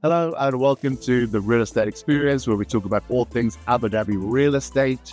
Hello and welcome to the Real Estate Experience, where we talk about all things Abu Dhabi real estate.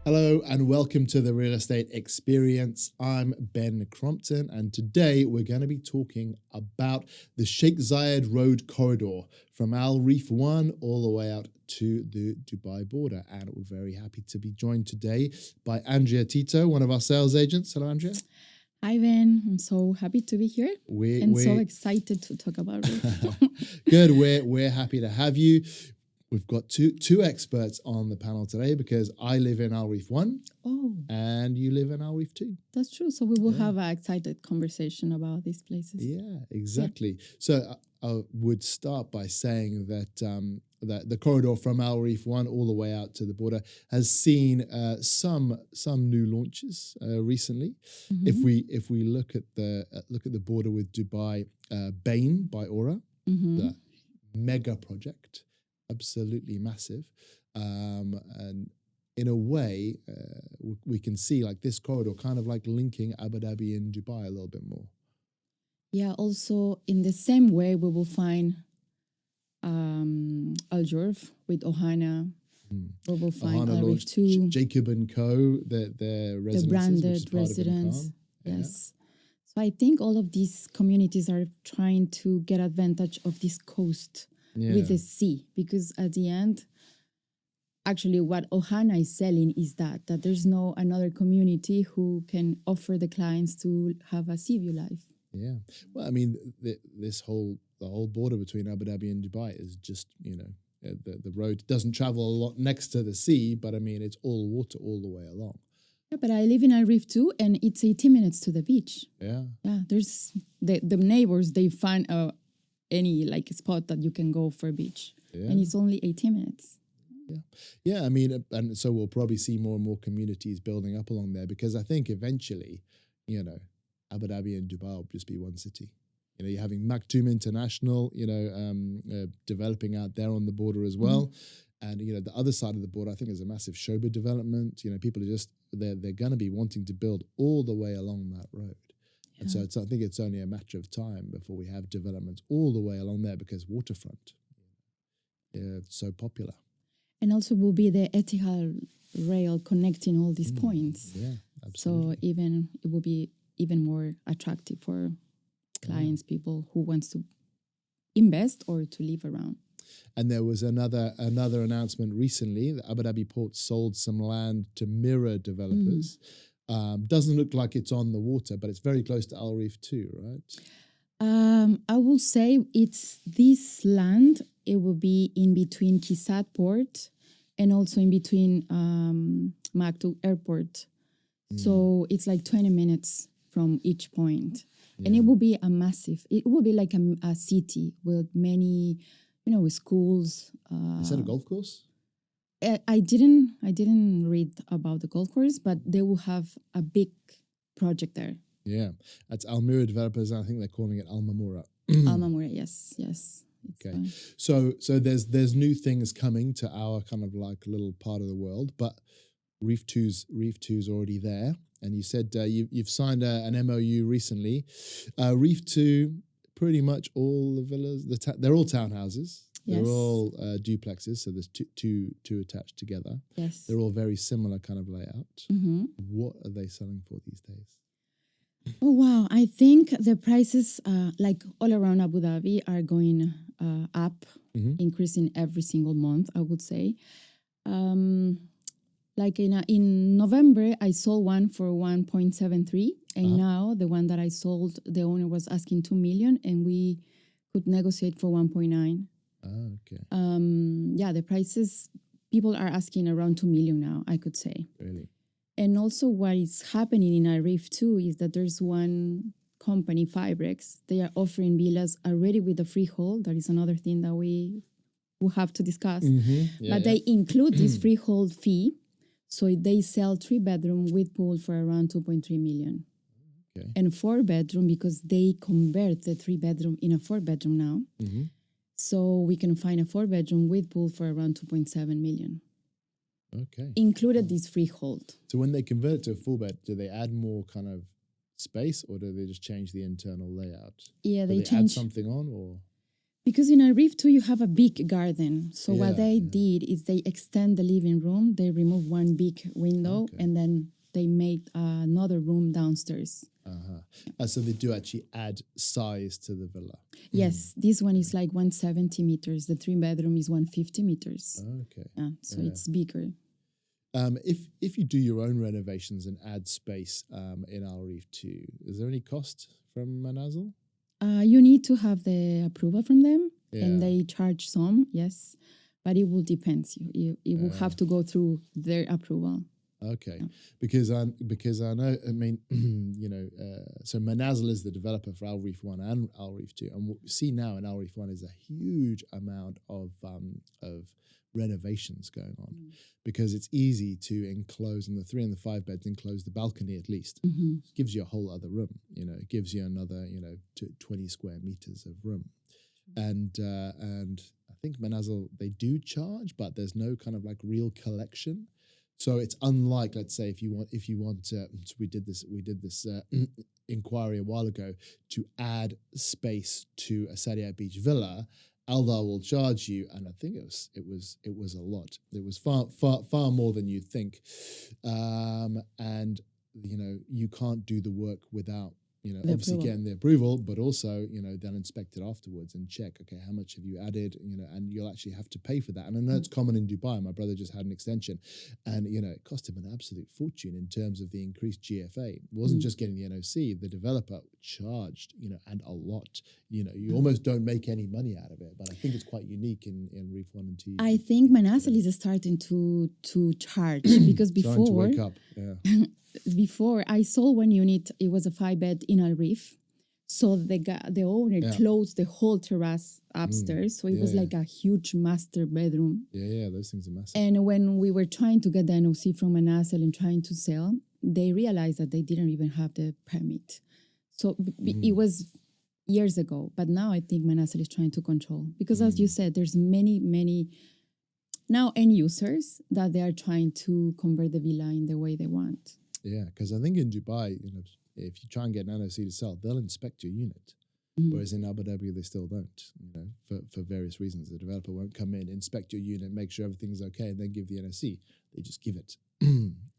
Hello and welcome to the Real Estate Experience. I'm Ben Crompton, and today we're going to be talking about the Sheikh Zayed Road corridor from Al Reef 1 all the way out to the Dubai border. And we're very happy to be joined today by Andrea Tito, one of our sales agents. Hello, Andrea. Hi, Ben. I'm so happy to be here and so excited to talk about Reef. Good. We're happy to have you. We've got two experts on the panel today because I live in Al Reef 1 and you live in Al Reef 2. That's true. So we will have an excited conversation about these places. Yeah, exactly. Yeah. So I would start by saying that that the corridor from Al Reef 1 all the way out to the border has seen some new launches recently. Mm-hmm. If we look at the border with Dubai, Bain by Aura, the mega project. Absolutely massive, and in a way, we can see like this corridor kind of like linking Abu Dhabi and Dubai a little bit more. Yeah. Also, in the same way, we will find Al Jurf with Ohana. We will find Al Reef 2, Jacob and Co. Their residences, the branded residence. Yes. So I think all of these communities are trying to get advantage of this coast. Yeah. With the sea, because at the end, actually what Ohana is selling is that there's no another community who can offer the clients to have a sea view life. Yeah. Well, I mean, the whole border between Abu Dhabi and Dubai is just, the road doesn't travel a lot next to the sea, but I mean, it's all water all the way along. Yeah, but I live in Al Reef too, and it's 18 minutes to the beach. Yeah. Yeah, there's the neighbors, they find any like spot that you can go for a beach, and it's only 18 minutes. Yeah. I mean, and so we'll probably see more and more communities building up along there because I think eventually, Abu Dhabi and Dubai will just be one city. You're having Maktoum International, developing out there on the border as well, and the other side of the border I think is a massive Shoba development. People are just they're going to be wanting to build all the way along that road. And so I think it's only a matter of time before we have developments all the way along there because waterfront, it's so popular. And also will be the Etihad rail connecting all these points. Yeah, absolutely. So it will be even more attractive for clients, people who wants to invest or to live around. And there was another announcement recently that Abu Dhabi Port sold some land to Mirror developers. Doesn't look like it's on the water, but it's very close to Al Reef too, right? I will say it's this land. It will be in between Kisat Port and also in between Maktoum Airport. So it's like 20 minutes from each point. Yeah. And it will be it will be like a city with many, with schools. Is that a golf course? I didn't read about the golf course, but they will have a big project there. Yeah, that's Almira developers. I think they're calling it Al Mamura. Al Mamura, yes. Okay, so there's new things coming to our kind of like little part of the world, but Reef 2's already there, and you said you've signed an MOU recently. Reef 2, pretty much all the villas, they're all townhouses. They're all duplexes, so there's two attached together. Yes. They're all very similar kind of layout. What are they selling for these days? Oh, wow. I think the prices, like all around Abu Dhabi, are going up, increasing every single month, I would say. Like in November, I sold one for 1.73, and now the one that I sold, the owner was asking 2 million, and we could negotiate for 1.9. Oh, okay. The prices, people are asking around 2 million now, I could say. Really? And also what is happening in our Reef too is that there's one company, Fibrex, they are offering villas already with the freehold. That is another thing that we will have to discuss. But they include this freehold fee. So they sell 3-bedroom with pool for around 2.3 million. Okay. And 4-bedroom because they convert the 3-bedroom in a 4-bedroom now. So we can find a 4-bedroom with pool for around 2.7 million. Okay. included this freehold. So when they convert it to a full bed, do they add more kind of space, or do they just change the internal layout? Yeah, Do they add changed something on, or because in a Reef too you have a big garden. So what Yeah, they yeah. did is they extend the living room. They remove one big window Okay. and then they made another room downstairs. So they do actually add size to the villa. Yes, this one is like 170 meters. The 3-bedroom is 150 meters. Okay. Yeah, so Yeah. it's bigger. If you do your own renovations and add space in Al Reef too, is there any cost from Manazil? You need to have the approval from them, Yeah. and they charge some, yes, but it will depend. You will have to go through their approval. Okay, because I know. I mean, so Manazil is the developer for Al Reef 1 and Al Reef 2, and what we see now in Al Reef 1 is a huge amount of renovations going on, because it's easy to enclose in the 3 and the 5 beds, enclose the balcony at least. It gives you a whole other room. It gives you another 20 square meters of room. And I think Manazil, they do charge, but there's no kind of like real collection. So it's unlike, let's say, if you want so we did this inquiry a while ago to add space to a Sadia Beach villa. Aldar will charge you, and I think it was a lot. It was far more than you'd think, and you can't do the work without obviously approval. getting the approval, but also they'll inspect it afterwards and check, okay, how much have you added, and you'll actually have to pay for that. And I know it's common in Dubai. My brother just had an extension, and it cost him an absolute fortune in terms of the increased GFA. It wasn't just getting the NOC. The developer charged and a lot. You almost don't make any money out of it, but I think it's quite unique in Reef 1 and 2. I think Manazil is starting to charge because Starting to before wake up. Yeah. before I sold one unit, it was a 5-bed in Al Reef. So the owner closed the whole terrace upstairs. So it was like a huge master bedroom. Yeah, those things are massive. And when we were trying to get the NOC from Manazil and trying to sell, they realized that they didn't even have the permit. So it was years ago. But now I think Manazil is trying to control. Because as you said, there's many now end users that they are trying to convert the villa in the way they want. Yeah, because I think in Dubai, if you try and get an NOC to sell, they'll inspect your unit. Whereas in Abu Dhabi, they still don't, for various reasons. The developer won't come in, inspect your unit, make sure everything's okay, and then give the NOC. They just give it.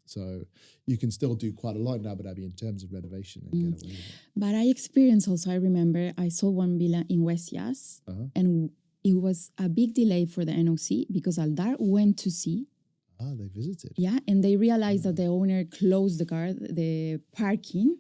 So you can still do quite a lot in Abu Dhabi in terms of renovation and get away with it. But I experienced also, I remember I sold one villa in West Yas, and it was a big delay for the NOC because Aldar went to see. They visited. Yeah, and they realized that the owner closed the parking.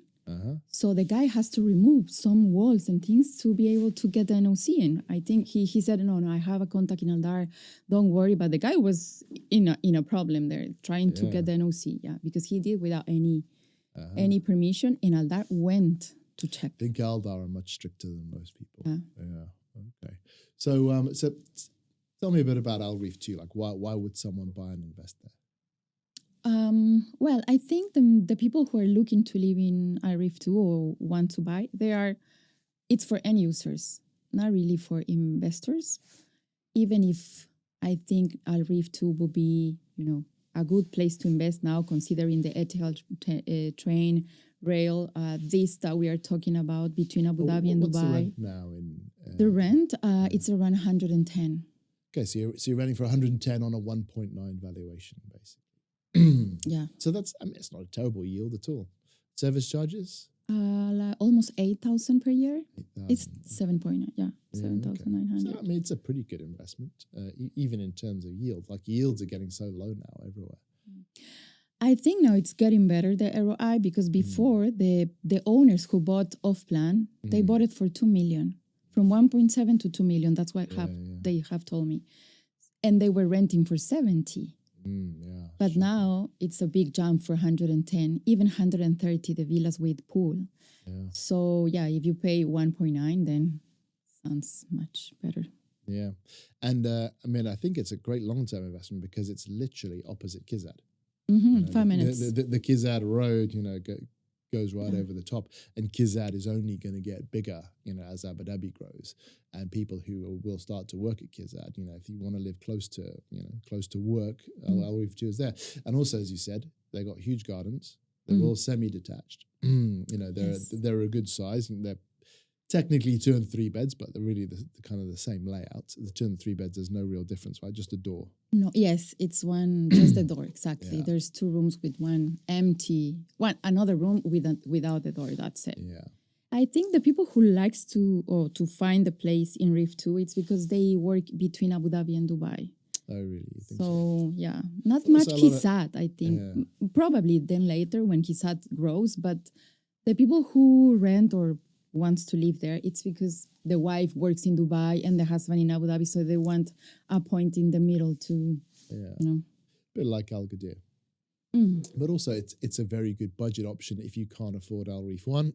So the guy has to remove some walls and things to be able to get the NOC in. I think he said, no, I have a contact in Aldar. Don't worry. But the guy was in a problem there, trying to get the NOC. Yeah, because he did without any permission, and Aldar went to check. I think Aldar are much stricter than most people. Yeah. Okay. So tell me a bit about Al Reef 2. Like, why would someone buy and invest there? Well, I think the people who are looking to live in Al Reef 2 or want to buy, it's for end users, not really for investors. Even if I think Al Reef 2 will be, a good place to invest now, considering the Etihad train, rail, this that we are talking about between Abu Dhabi and What's Dubai. the rent now? The rent, it's around 110. Okay, so you're renting for 110 on a 1.9 valuation, basically. Yeah. So it's not a terrible yield at all. Service charges? Almost 8,000 per year. 8,000. It's 7.9, 7,900. So, it's a pretty good investment, even in terms of yield. Like, yields are getting so low now everywhere. I think now it's getting better, the ROI, because before the owners who bought off plan, they bought it for 2 million. From 1.7 to 2 million. That's what they have told me. And they were renting for 70. But now it's a big jump for 110, even 130, the villas with pool. So, if you pay 1.9, then sounds much better. Yeah. And, I think it's a great long-term investment because it's literally opposite Kizad. 5 minutes. The Kizad Road, goes right over the top, and KZAD is only going to get bigger, as Abu Dhabi grows, and people who will start to work at KZAD, if you want to live close to work, Al Reef 2 is there. And also, as you said, they got huge gardens. They're all semi-detached. They're a good size, and they're technically 2 and 3 beds, but they're really the kind of the same layout. The 2 and 3 beds, there's no real difference, right? Just a door. No, yes, it's one, just the door, exactly. Yeah. There's 2 rooms with one empty, another room without the door, that's it. Yeah. I think the people who likes to find the place in Reef 2, it's because they work between Abu Dhabi and Dubai. Oh, really? You think So, yeah, not much a lot of- KZAD, I think. Probably then later when KZAD grows, but the people who rent or wants to live there, it's because the wife works in Dubai and the husband in Abu Dhabi, so they want a point in the middle to, bit like Al Gadir. But also, it's a very good budget option if you can't afford Al Reef 1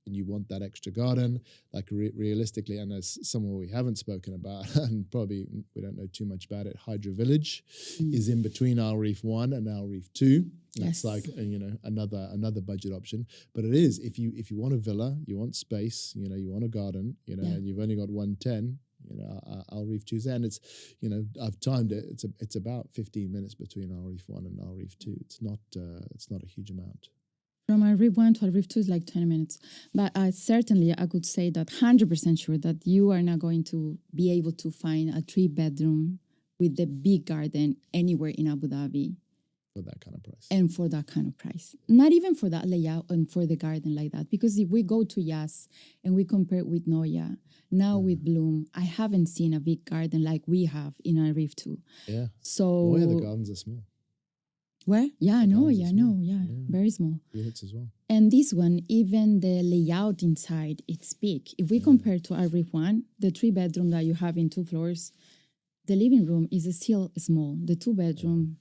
and you want that extra garden. Like realistically, and as someone we haven't spoken about, and probably we don't know too much about it, Hydra Village is in between Al Reef 1 and Al Reef 2. That's like another budget option. But it is if you want a villa, you want space, you want a garden, and you've only got 110. Al Reef 2's there, and it's, I've timed it. It's about 15 minutes between Al Reef 1 and Al Reef 2. It's not a huge amount. From Al Reef 1 to Al Reef 2 is like 20 minutes. But certainly I could say that 100% sure that you are not going to be able to find a 3-bedroom with the big garden anywhere in Abu Dhabi. For that kind of price. And for that kind of price. Not even for that layout and for the garden like that. Because if we go to Yas and we compare it with Noya, now with Bloom, I haven't seen a big garden like we have in Al Reef 2. Yeah. So Where the gardens are small. Where? Yeah, The no, gardens yeah, are no, small. yeah, very small. Units as well. And this one, even the layout inside, it's big. If we compare to Al Reef 1, the 3-bedroom that you have in 2 floors, the living room is still small. The 2-bedroom,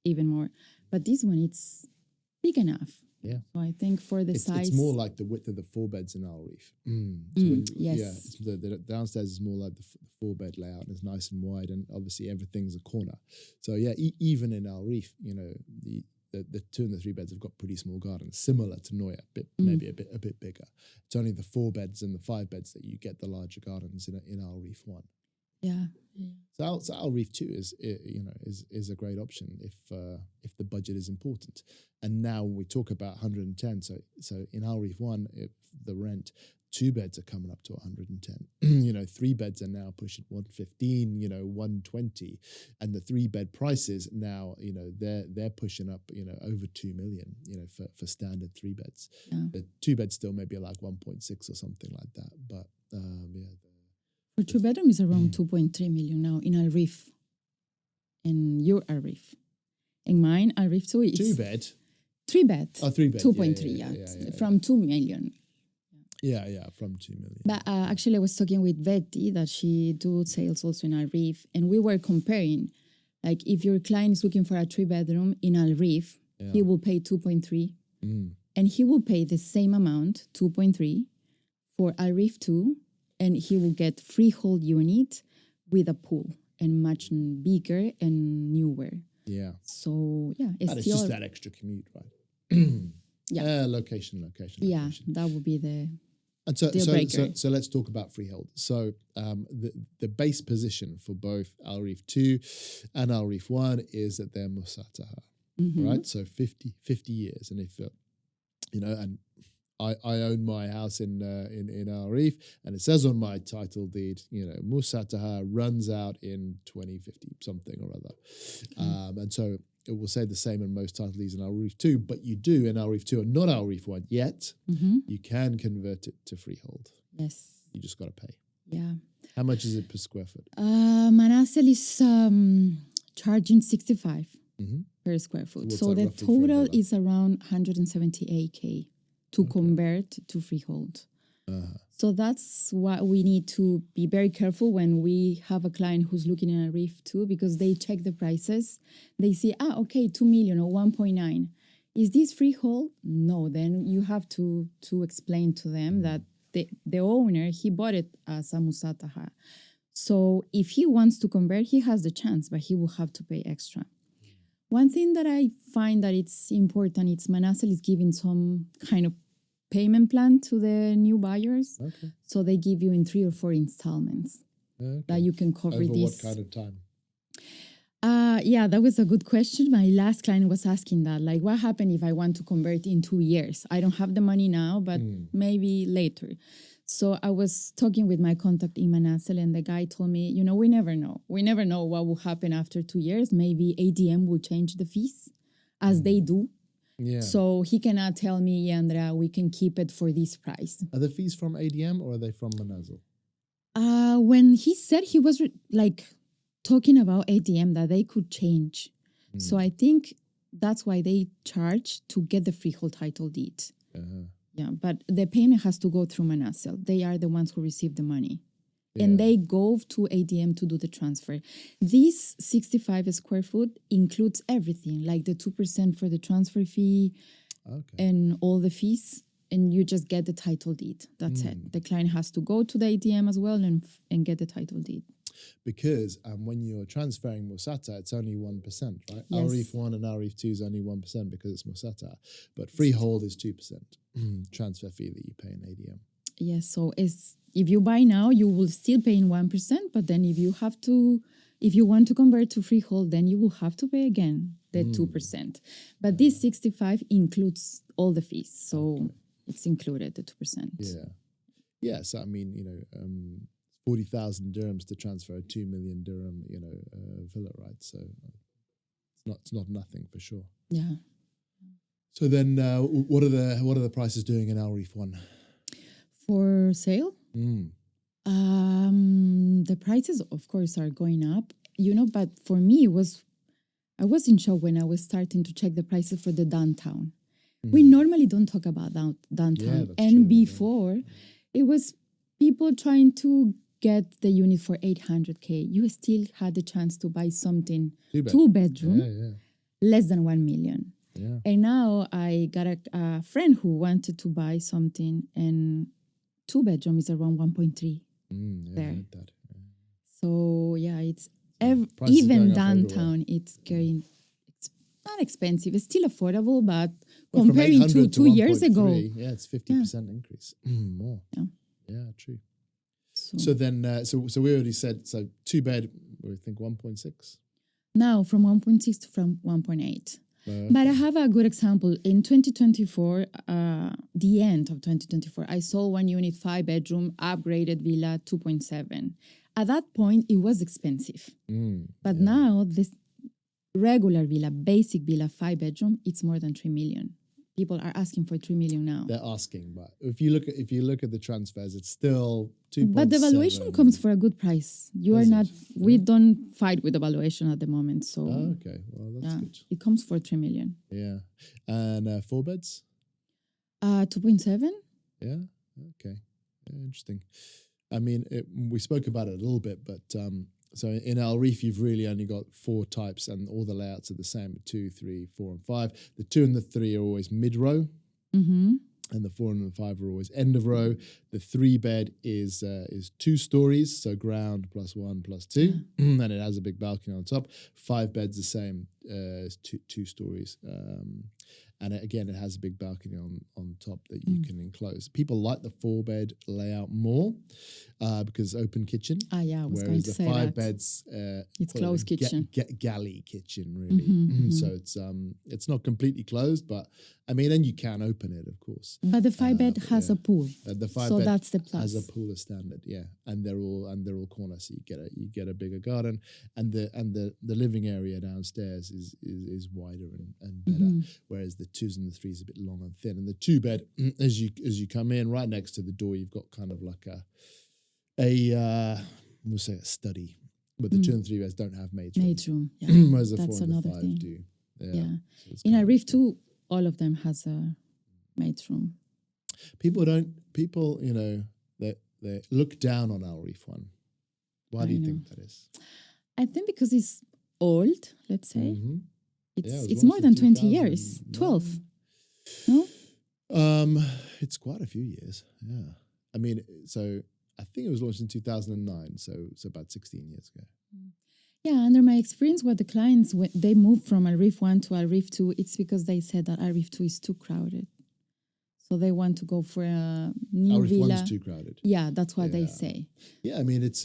even more. But this one, it's big enough. Yeah. So I think for the size. It's more like the width of the 4 beds in Al Reef. Yes. Yeah, the downstairs is more like the 4-bed layout, and it's nice and wide, and obviously everything's a corner. So yeah, even in Al Reef, the 2 and the 3 beds have got pretty small gardens, similar to Noya, maybe a bit bigger. It's only the 4 beds and the 5 beds that you get the larger gardens in Al Reef 1. Yeah. So Al Reef 2 is a great option if the budget is important. And now when we talk about 110, so in Al Reef 1, if the rent, 2 beds are coming up to 110. 3 beds are now pushing 115, 120, and the 3-bed prices now, they're pushing up, over 2 million, for standard 3 beds. Yeah. The 2 beds still maybe like 1.6 or something like that, but For 2-bedroom is around 2.3 million now in Al Reef. And your Al Reef. And mine, Al Reef 2 is 2 bed. 3 bed. Oh, 3 bed. 2.3, yeah. From 2 million. Yeah, from 2 million. But actually, I was talking with Betty that she do sales also in Al Reef, and we were comparing, like if your client is looking for a 3-bedroom in Al Reef, he will pay 2.3, and he will pay the same amount, 2.3, for Al Reef 2, and he will get freehold unit with a pool and much bigger and newer. Yeah. So yeah, It's just that extra commute, right? Yeah. Location. Yeah, that would be the. And so let's talk about Freehold. So the base position for both Al Reef 2 and Al Reef 1 is that they're Musataha, right? So 50 years. And if, and I own my house in Al Reef, and it says on my title deed, Musataha runs out in 2050, something or other. And so it will say the same in most title deeds in Al Reef 2, but you do in Al Reef 2 and not Al Reef 1 yet. You can convert it to freehold. Yes. You just got to pay. Yeah. How much is it per square foot? Manasel is charging 65 per square foot. So the total is around 178K to convert to freehold. So that's why we need to be very careful when we have a client who's looking in a Reef too, because they check the prices. They see, okay, 2 million or 1.9. Is this freehold? No, then you have to explain to them that the owner, he bought it as a musataha. So if he wants to convert, he has the chance, but he will have to pay extra. One thing that I find that it's important, it's Manasel is giving some kind of payment plan to the new buyers. Okay. So they give you in 3 or 4 installments that you can cover Over this. what kind of time? Yeah, that was a good question. My last client was asking that, like, what happened if I want to convert in 2 years? I don't have the money now, but maybe later. So I was talking with my contact in Manasel, and the guy told me, we never know. We never know what will happen after 2 years. Maybe ADM will change the fees as they do. Yeah. So he cannot tell me, yeah, Andrea, we can keep it for this price. Are the fees from ADM or are they from Manasel? When he said he was talking about ADM, that they could change. So I think that's why they charge to get the freehold title deed. Yeah, but the payment has to go through Manasel. They are the ones who receive the money. Yeah. And they go to ADM to do the transfer. This 65 square foot includes everything, like the 2% for the transfer fee and all the fees. And you just get the title deed. That's it. The client has to go to the ADM as well and get the title deed. Because when you're transferring Musata, it's only 1%, right? Yes. Al Reef 1 and Al Reef 2 is only 1% because it's Musata. But freehold is 2% transfer fee that you pay in ADM. Yes, so if you buy now, you will still pay in 1%, but then if you want to convert to freehold, then you will have to pay again the 2%. But this 65 includes all the fees, so it's included, the 2%. Yeah. Yeah, so I mean, 40,000 dirhams to transfer a 2 million dirham, villa, right? So it's not nothing for sure. Yeah. So then what are the prices doing in Al Reef 1? For sale? The prices, of course, are going up, but for me, I was in shock when I was starting to check the prices for the downtown. We normally don't talk about downtown. Yeah, and true, before, it was people trying to get the unit for 800K. You still had the chance to buy something, 2-bedroom, less than 1 million. Yeah. And now I got a friend who wanted to buy something, and 2-bedroom is around 1.3 there. I heard that. Yeah. So it's prices even going up downtown, it's not expensive. It's still affordable, but Well, from comparing to 800 2 years ago, 1.3, it's 50% increase. More. Yeah, true. So then, so we already said, so 2-bed, we think 1.6? Now from 1.6 to from 1.8. But I have a good example. In 2024, the end of 2024, I sold one unit, 5-bedroom, upgraded villa, 2.7. At that point, it was expensive. But now this regular villa, basic villa, 5-bedroom, it's more than 3 million. People are asking for 3 million now. They're asking, but if you look at the transfers, it's still 2.7. But the valuation comes for a good price. We don't fight with the valuation at the moment. So okay, well that's good. It comes for 3 million. Yeah, and 4 beds. 2.7. Yeah. Okay. Interesting. I mean, we spoke about it a little bit, but so in Al Reef, you've really only got 4 types, and all the layouts are the same: 2, 3, 4, and 5. The 2 and the 3 are always mid row, and the 4 and the 5 are always end of row. The 3-bed is 2 stories, so ground plus 1 plus 2, and it has a big balcony on top. 5 beds the same, as 2 stories. And again, it has a big balcony on top that you can enclose. People like the 4-bed layout more because it's open kitchen. Yeah, I was going whereas to the say 5 that. beds, It's closed kitchen. Galley kitchen, really. So it's not completely closed, but I mean, and you can open it, of course. But the 5-bed has a pool, The 5 so bed that's the plus. has a pool as standard, and they're all corners, so you get a bigger garden, and the living area downstairs is wider and better, whereas the 2s and the 3s are a bit long and thin. And the 2-bed, as you come in, right next to the door, you've got kind of like we'll say a study, but the 2 and 3 beds don't have maids room. Yeah, Whereas the 4 that's and the another 5 thing. do. Yeah. So it's In kind a of Reef too, all of them has a maid's room. People they look down on Al Reef 1. Why do you think that is? I think because it's old, let's say. It's was more launched than in 20 years. 12. No? It's quite a few years. Yeah. I mean, so I think it was launched in 2009, so about 16 years ago. Yeah, under my experience, what the clients, when they move from a Reef 1 to a Reef 2, it's because they said that a Reef 2 is too crowded. So they want to go for a new Reef villa. 1's too crowded. Yeah, that's what they Yeah. say. Yeah, I mean, it's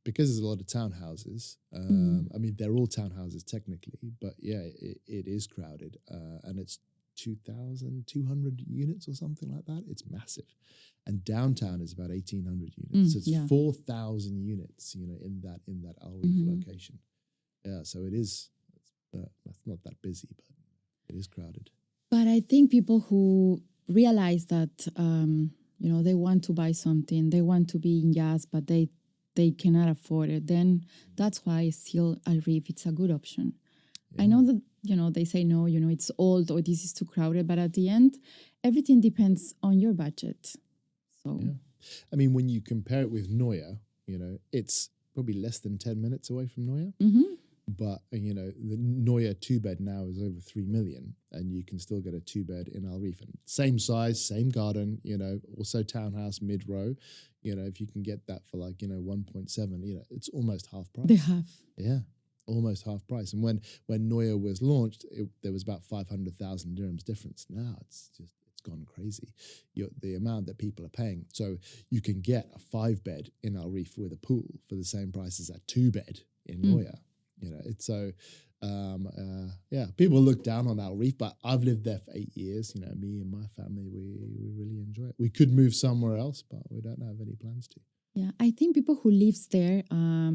because there's a lot of townhouses. I mean, they're all townhouses technically, but yeah, it is crowded. And it's 2,200 units or something like that. It's massive. And downtown is about 1,800 units. So it's Yeah. 4,000 units, in that Al Reef location. Yeah, so it is, that's not that busy, but it is crowded. But I think people who realize that, they want to buy something, they want to be in Yas, but they cannot afford it, then that's why still Al Reef, it's a good option. Yeah. I know that, they say, no, it's old or this is too crowded, but at the end, everything depends on your budget. So, yeah. I mean, when you compare it with Neuer, it's probably less than 10 minutes away from Neuer. Mm-hmm. But, the Neuer 2-bed now is over 3 million, and you can still get a 2-bed in Al Reef. And same size, same garden, also townhouse mid-row. If you can get that for 1.7, it's almost half price. They have. Yeah, almost half price. And when Neuer was launched, there was about 500,000 dirhams difference. Now it's gone crazy. The amount that people are paying. So you can get a 5-bed in Al Reef with a pool for the same price as a 2-bed in Neuer. It's so, people look down on Al Reef, but I've lived there for 8 years. Me and my family, we really enjoy it. We could move somewhere else, but we don't have any plans to. Yeah, I think people who lives there, are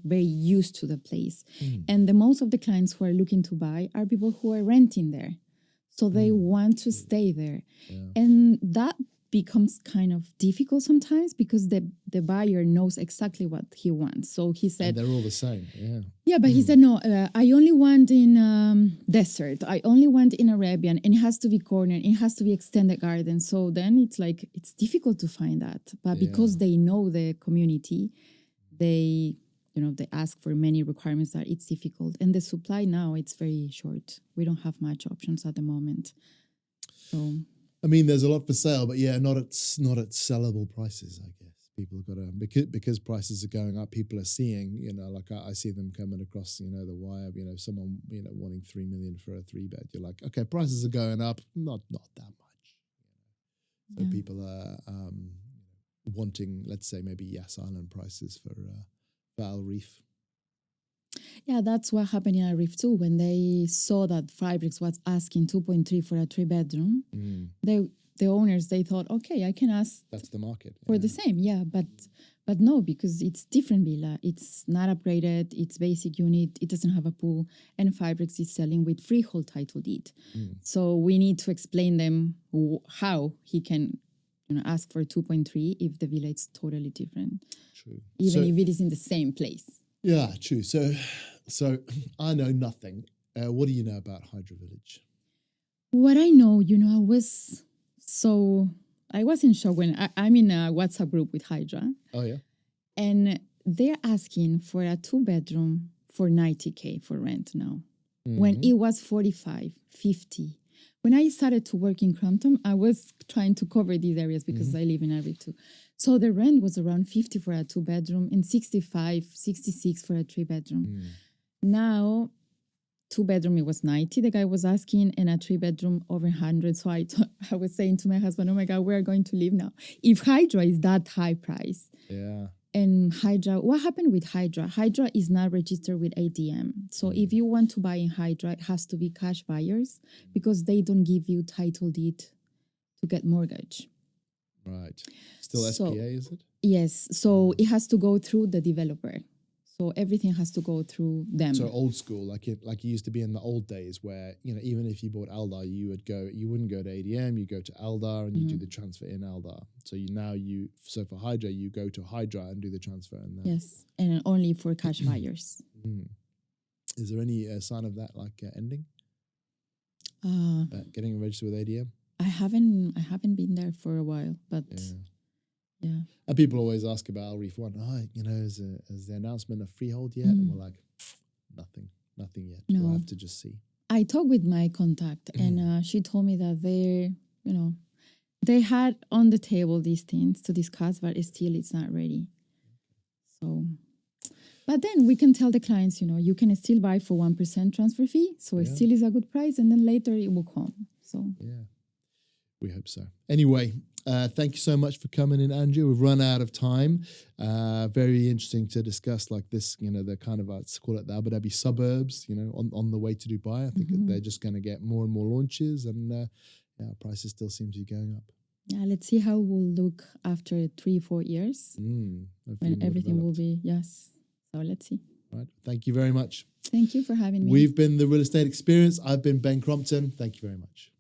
very used to the place. And the most of the clients who are looking to buy are people who are renting there. So they want to stay there. Yeah. And that becomes kind of difficult sometimes because the buyer knows exactly what he wants. So he said... And they're all the same, yeah. Yeah, but he said, no, I only want in desert. I only want in Arabian. And it has to be corner. It has to be extended garden. So then it's difficult to find that. But because they know the community, they ask for many requirements that it's difficult. And the supply now, it's very short. We don't have much options at the moment. So... I mean, there's a lot for sale, but not at sellable prices, I guess. People have got to, because prices are going up, people are seeing, I see them coming across, the wire, someone, wanting 3 million for a 3-bed. You're like, okay, prices are going up, not that much. So people are wanting, let's say, maybe Yas Island prices for Al Reef. Yeah, that's what happened in Al Reef too. When they saw that Fabrics was asking 2.3 for a 3-bedroom, the owners, they thought, okay, I can ask. That's the market for the same. Yeah, but no, because it's different villa. It's not upgraded. It's basic unit. It doesn't have a pool, and Fabrics is selling with freehold title deed. So we need to explain them how he can, ask for 2.3 if the villa is totally different. True. Even if it is in the same place. Yeah, true. So I know nothing. What do you know about Hydra Village? What I know, I was in shock when I'm in a WhatsApp group with Hydra. Oh, yeah. And they're asking for a 2-bedroom for 90K for rent now. When it was 45, 50. When I started to work in Crompton, I was trying to cover these areas because I live in Reef too. So the rent was around 50 for a 2-bedroom and 65, 66 for a 3-bedroom. Now, 2-bedroom, it was 90, the guy was asking, and a 3-bedroom over 100. So I was saying to my husband, oh my God, where are we going to live now? If Hydra is that high price. Yeah. And Hydra, what happened with Hydra? Hydra is not registered with ADM. So if you want to buy in Hydra, it has to be cash buyers because they don't give you title deed to get mortgage. Right. Still SPA, is it? Yes. So it has to go through the developer. So everything has to go through them. So old school, like it used to be in the old days where, even if you bought Aldar, you wouldn't go to ADM, you go to Aldar and you do the transfer in Aldar. So for Hydra, you go to Hydra and do the transfer. Yes, and only for cash buyers. Is there any sign of that ending? Getting registered with ADM? I haven't been there for a while, but yeah. And people always ask about Al Reef 1. Is the announcement of Freehold yet? And we're like, nothing yet. No. We'll have to just see. I talked with my contact, and she told me that they had on the table these things to discuss, but still it's not ready. So, But then we can tell the clients, you can still buy for 1% transfer fee. So it still is a good price. And then later it will come. So yeah, we hope so. Anyway, thank you so much for coming in, Andrea. We've run out of time. Very interesting to discuss like this, the kind of, let's call it the Abu Dhabi suburbs, on the way to Dubai. I think they're just going to get more and more launches and prices still seem to be going up. Yeah, let's see how we'll look after 3-4 years when everything will be, yes. So let's see. Right. Thank you very much. Thank you for having me. We've been The Real Estate Experience. I've been Ben Crompton. Thank you very much.